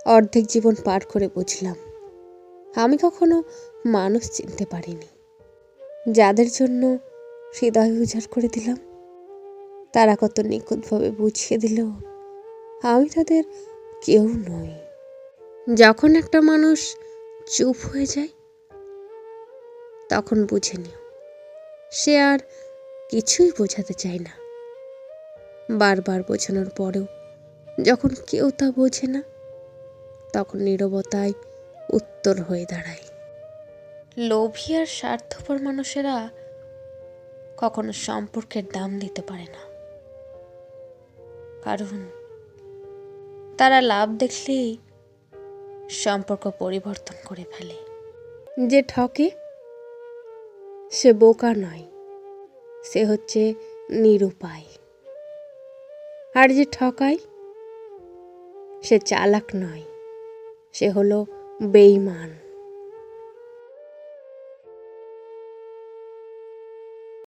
অর্ধেক জীবন পার করে বুঝলাম আমি কখনো মানুষ চিনতে পারিনি। যাদের জন্য হৃদয় উজাড় করে দিলাম তারা কত নিখুঁতভাবে বুঝিয়ে দিল আমি তাদের কেউ নই। যখন একটা মানুষ চুপ হয়ে যায় তখন বুঝে নিও সে আর কিছুই বোঝাতে চায় না। বারবার বোঝানোর পরেও যখন কেউ তা বোঝে না তখন নীরবতায় উত্তর হয়ে দাঁড়ায়। লোভী আর স্বার্থপর মানুষেরা কখনো সম্পর্কের দাম দিতে পারে না, কারণ তারা লাভ দেখলেই সম্পর্ক পরিবর্তন করে ফেলে। যে ঠকে সে বোকা নয়, সে হচ্ছে নিরুপায়। আর যে ঠকায় সে চালাক নয়, সে হলো বেঈমান।